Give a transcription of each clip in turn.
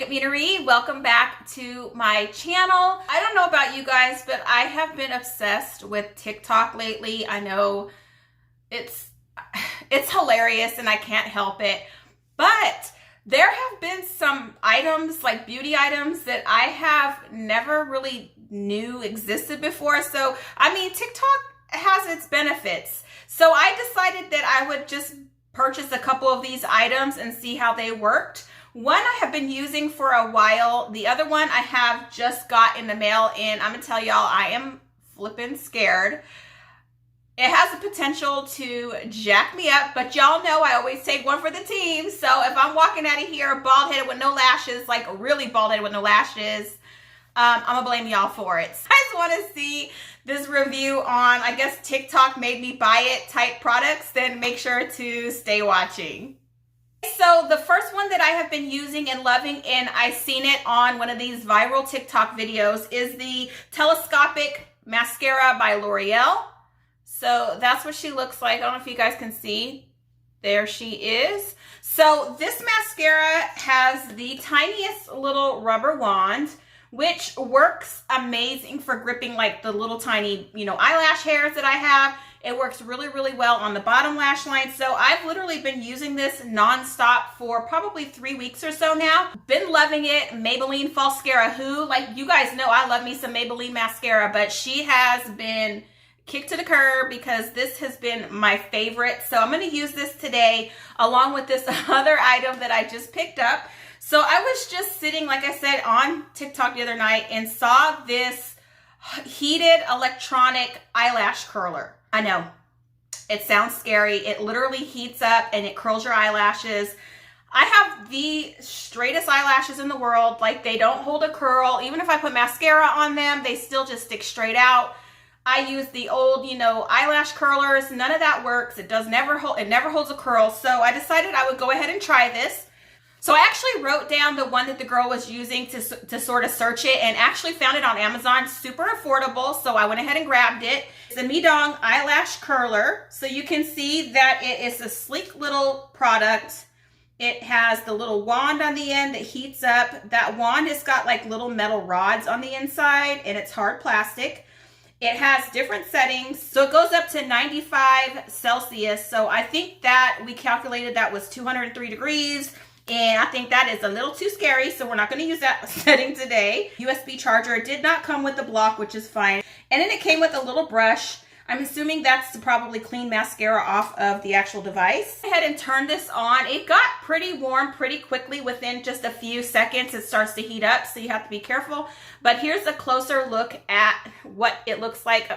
MakeupMenaree. Welcome back to my channel. I don't know about you guys, but I have been obsessed with TikTok lately. I know it's hilarious and I can't help it, but there have been some items, like beauty items, that I have never really knew existed before. So, I mean, TikTok has its benefits. So I decided that I would just purchase a couple of these items and see how they worked. One I have been using for a while. The other one I have just got in the mail, and I'm gonna tell y'all, I am flipping scared. It has the potential to jack me up, but y'all know I always take one for the team. So if I'm walking out of here bald-headed with no lashes, like really bald-headed with no lashes, I'm gonna blame y'all for it. So I just wanna see this review on, I guess, TikTok made me buy it type products, then make sure to stay watching. So the first one that I have been using and loving, and I've seen it on one of these viral TikTok videos, is the Telescopic Mascara by L'Oreal. So that's what she looks like. I don't know if you guys can see. There she is. So this mascara has the tiniest little rubber wand, which works amazing for gripping like the little tiny, eyelash hairs that I have. It works really, really well on the bottom lash line. So I've literally been using this nonstop for probably 3 weeks or so now. Been loving it. Maybelline Falscara, who, like, you guys know I love me some Maybelline mascara, but she has been kicked to the curb because this has been my favorite. So I'm going to use this today along with this other item that I just picked up. So I was just sitting, like I said, on TikTok the other night and saw this heated electronic eyelash curler. I know, it sounds scary. It literally heats up and it curls your eyelashes. I have the straightest eyelashes in the world. Like, they don't hold a curl. Even if I put mascara on them, they still just stick straight out. I use the old, eyelash curlers. None of that works. It never holds a curl. So I decided I would go ahead and try this. So I actually wrote down the one that the girl was using to sort of search it, and actually found it on Amazon. Super affordable, so I went ahead and grabbed it. It's the Medong eyelash curler. So you can see that it is a sleek little product. It has the little wand on the end that heats up. That wand has got like little metal rods on the inside, and it's hard plastic. It has different settings. So it goes up to 95 Celsius. So I think that we calculated that was 203 degrees. And I think that is a little too scary, so we're not going to use that setting today. USB charger. It did not come with the block, which is fine. And then it came with a little brush. I'm assuming that's to probably clean mascara off of the actual device. Go ahead and turn this on. It got pretty warm pretty quickly. Within just a few seconds, it starts to heat up, so you have to be careful. But here's a closer look at what it looks like.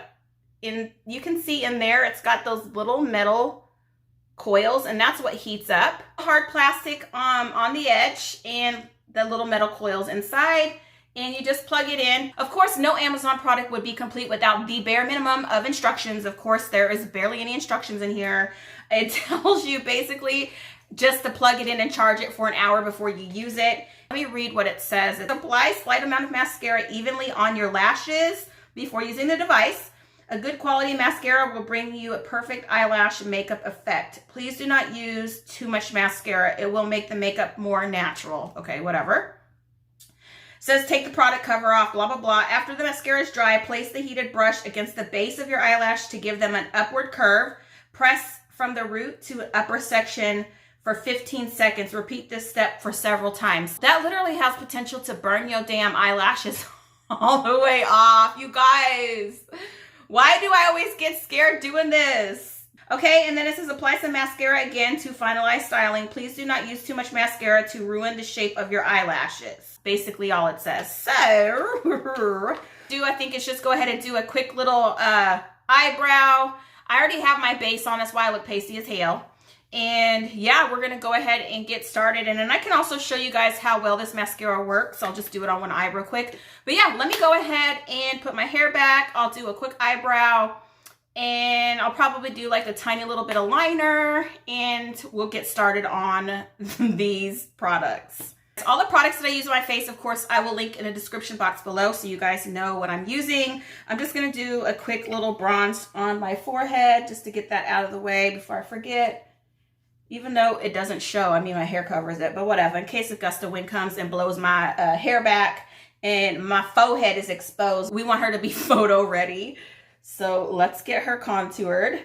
You can see in there, it's got those little metal coils, and that's what heats up. Hard plastic on the edge and the little metal coils inside, and you just plug it in. Of course, no Amazon product would be complete without the bare minimum of instructions. Of course, there is barely any instructions in here. It tells you basically just to plug it in and charge it for an hour before you use it. Let me read what it says. It applies slight amount of mascara evenly on your lashes before using the device. A good quality mascara will bring you a perfect eyelash makeup effect. Please do not use too much mascara. It will make the makeup more natural. Okay, whatever. Says take the product cover off, blah, blah, blah. After the mascara is dry, place the heated brush against the base of your eyelash to give them an upward curve. Press from the root to upper section for 15 seconds. Repeat this step for several times. That literally has potential to burn your damn eyelashes all the way off, you guys. Why do I always get scared doing this? Okay, and then it says apply some mascara again to finalize styling. Please do not use too much mascara to ruin the shape of your eyelashes. Basically all it says. So, I think it's just go ahead and do a quick little eyebrow. I already have my base on, that's why I look pasty as hell. And yeah, we're gonna go ahead and get started. And then I can also show you guys how well this mascara works. I'll just do it on one eye real quick. But yeah, let me go ahead and put my hair back. I'll do a quick eyebrow, and I'll probably do like a tiny little bit of liner, and we'll get started on these products. All the products that I use on my face, of course, I will link in the description box below so you guys know what I'm using. I'm just gonna do a quick little bronze on my forehead just to get that out of the way before I forget. even though it doesn't show. I mean, my hair covers it, but whatever. In case a gust of wind comes and blows my hair back and my forehead is exposed, we want her to be photo ready. So let's get her contoured.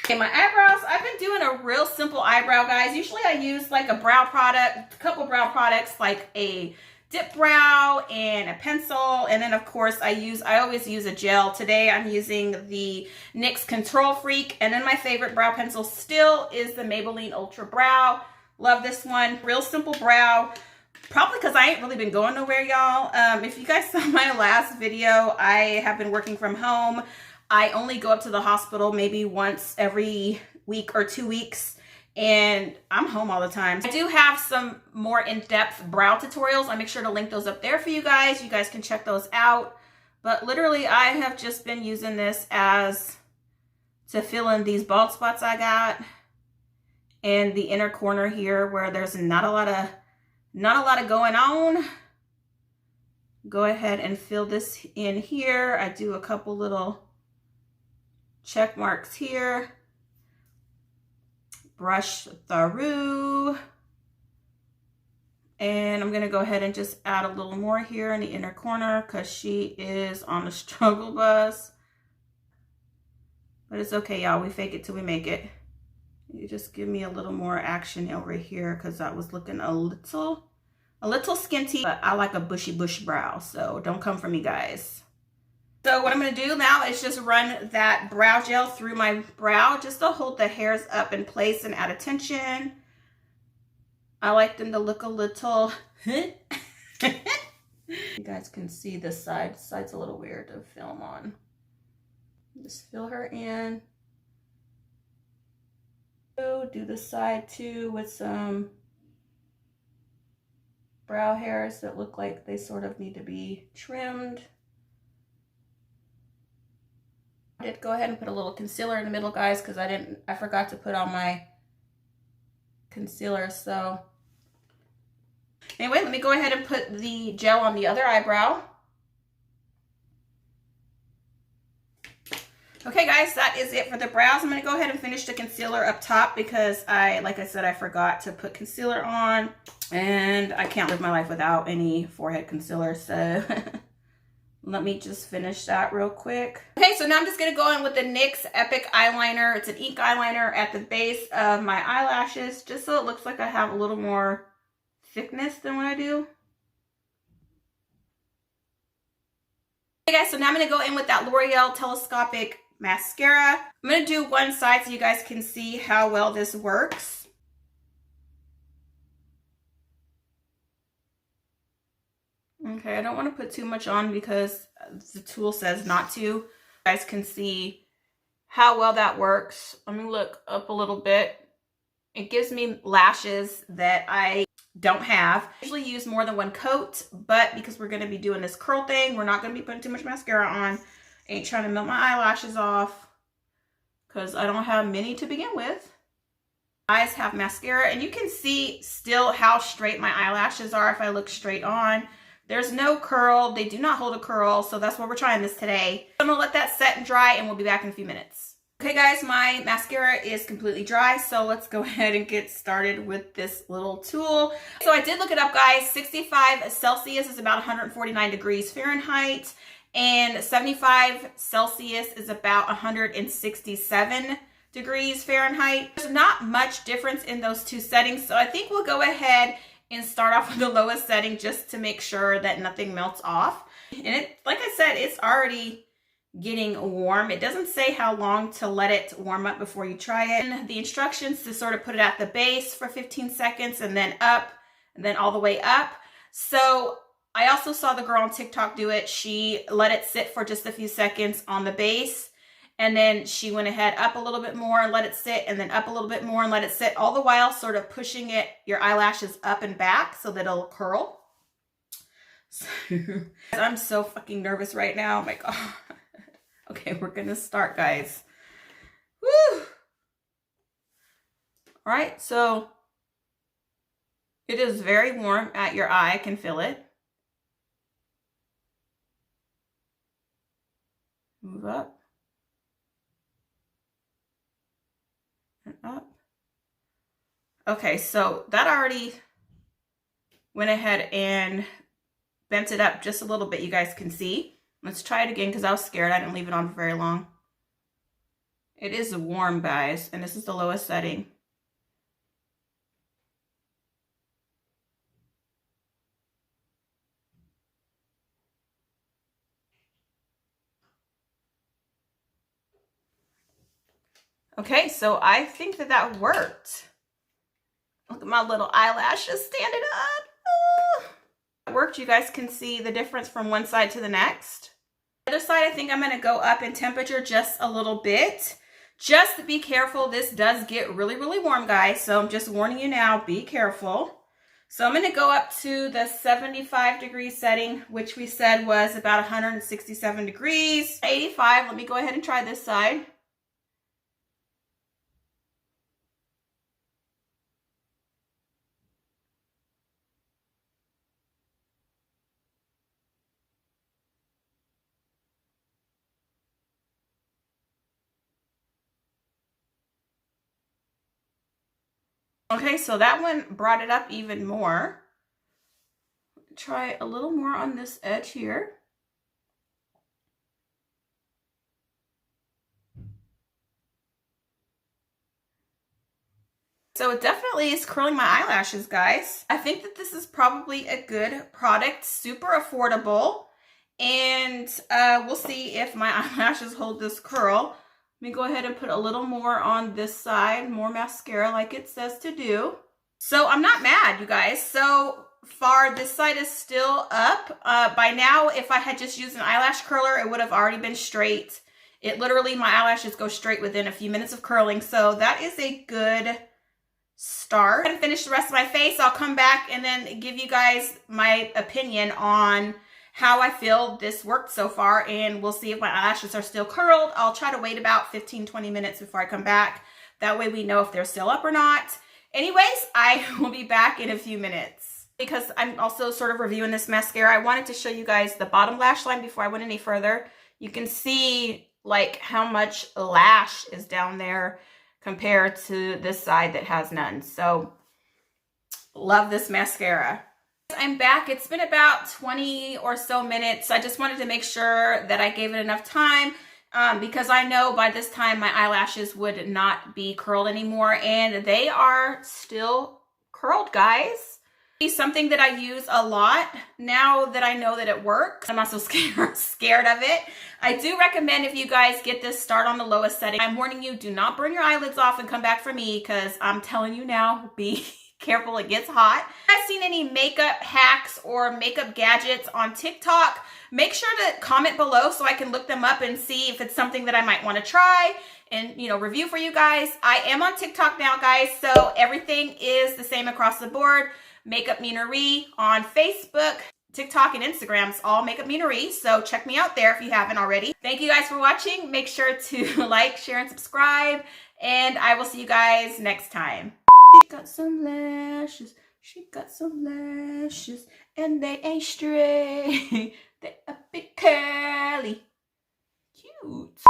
Okay, my eyebrows, I've been doing a real simple eyebrow, guys. Usually I use like a brow product, a couple brow products, like a dip brow and a pencil, and then of course I always use a gel. Today I'm using the NYX Control Freak, and then my favorite brow pencil still is the Maybelline Ultra Brow. Love this one. Real simple brow, probably because I ain't really been going nowhere, y'all. If you guys saw my last video, I have been working from home. I only go up to the hospital maybe once every week or 2 weeks, and I'm home all the time. I do have some more in-depth brow tutorials. I'll make sure to link those up there for you guys. You guys can check those out. But literally, I have just been using this as to fill in these bald spots I got and the inner corner here where there's not a lot of going on. Go ahead and fill this in here. I do a couple little check marks here. Brush through, and I'm gonna go ahead and just add a little more here in the inner corner because she is on the struggle bus. But it's okay, y'all. We fake it till we make it. You just give me a little more action over here because that was looking a little skinty, but I like a bushy bush brow, so don't come for me, guys. So what I'm going to do now is just run that brow gel through my brow just to hold the hairs up in place and add attention. I like them to look a little... You guys can see this side. This side's a little weird to film on. Just fill her in. Do the side too with some brow hairs that look like they sort of need to be trimmed. I did go ahead and put a little concealer in the middle, guys, because I forgot to put on my concealer. So anyway, let me go ahead and put the gel on the other eyebrow. Okay, guys, that is it for the brows. I'm going to go ahead and finish the concealer up top because like I said, I forgot to put concealer on, and I can't live my life without any forehead concealer. So let me just finish that real quick. Okay, so now I'm just going to go in with the NYX Epic Eyeliner. It's an ink eyeliner at the base of my eyelashes, just so it looks like I have a little more thickness than what I do. Okay, guys, so now I'm going to go in with that L'Oreal Telescopic Mascara. I'm going to do one side so you guys can see how well this works. Okay, I don't want to put too much on because the tool says not to. You guys can see how well that works. Let me look up a little bit. It gives me lashes that I don't have. I usually use more than one coat, but because we're going to be doing this curl thing, we're not going to be putting too much mascara on. Ain't trying to melt my eyelashes off because I don't have many to begin with. Eyes have mascara, and you can see still how straight my eyelashes are if I look straight on. There's no curl. They do not hold a curl, so that's why we're trying this today. I'm going to let that set and dry, and we'll be back in a few minutes. Okay, guys, my mascara is completely dry, so let's go ahead and get started with this little tool. So I did look it up, guys. 65 Celsius is about 149 degrees Fahrenheit, and 75 Celsius is about 167 degrees Fahrenheit. There's not much difference in those two settings, so I think we'll go ahead and start off with the lowest setting just to make sure that nothing melts off. And it, like I said, it's already getting warm. It doesn't say how long to let it warm up before you try it. And the instructions to sort of put it at the base for 15 seconds and then up and then all the way up. So I also saw the girl on TikTok do it. She let it sit for just a few seconds on the base, and then she went ahead up a little bit more and let it sit, and then up a little bit more and let it sit, all the while sort of pushing it, your eyelashes up and back so that it'll curl. So, I'm so fucking nervous right now. Oh my God. Okay, we're gonna start, guys. Woo! All right, so it is very warm at your eye. I can feel it. Move up. And up. Okay, so that already went ahead and bent it up just a little bit, you guys can see. Let's try it again because I was scared. I didn't leave it on for very long. It is warm, guys, and this is the lowest setting. Okay, so I think that that worked. Look at my little eyelashes standing up. Oh. It worked. You guys can see the difference from one side to the next. The other side, I think I'm going to go up in temperature just a little bit. Just be careful. This does get really, really warm, guys. So I'm just warning you now, be careful. So I'm going to go up to the 75-degree setting, which we said was about 167 degrees. 85. Let me go ahead and try this side. Okay, so that one brought it up even more. Try a little more on this edge here. So it definitely is curling my eyelashes, guys. I think that this is probably a good product, super affordable. And we'll see if my eyelashes hold this curl. Let me go ahead and put a little more on this side, more mascara like it says to do. So I'm not mad, you guys. So far, this side is still up. By now, if I had just used an eyelash curler, it would have already been straight. It literally, my eyelashes go straight within a few minutes of curling. So that is a good start. And finish the rest of my face. I'll come back and then give you guys my opinion on how I feel this worked so far, and we'll see if my eyelashes are still curled. I'll try to wait about 15-20 minutes before I come back. That way we know if they're still up or not. Anyways, I will be back in a few minutes. Because I'm also sort of reviewing this mascara, I wanted to show you guys the bottom lash line before I went any further. You can see like how much lash is down there compared to this side that has none. So love this mascara. I'm back. It's been about 20 or so minutes. I just wanted to make sure that I gave it enough time because I know by this time my eyelashes would not be curled anymore, and they are still curled, guys. It's something that I use a lot now that I know that it works. I'm also scared of it. I do recommend if you guys get this, start on the lowest setting. I'm warning you, do not burn your eyelids off and come back for me because I'm telling you now, be careful, it gets hot. If you've seen any makeup hacks or makeup gadgets on TikTok, make sure to comment below so I can look them up and see if it's something that I might want to try and, you know, review for you guys. I am on TikTok now, guys, so everything is the same across the board. MakeupMenaree on Facebook, TikTok, and Instagram. It's all MakeupMenaree, so check me out there if you haven't already. Thank you guys for watching. Make sure to like, share, and subscribe, and I will see you guys next time. She got some lashes, she got some lashes, and they ain't straight. They a bit curly. Cute.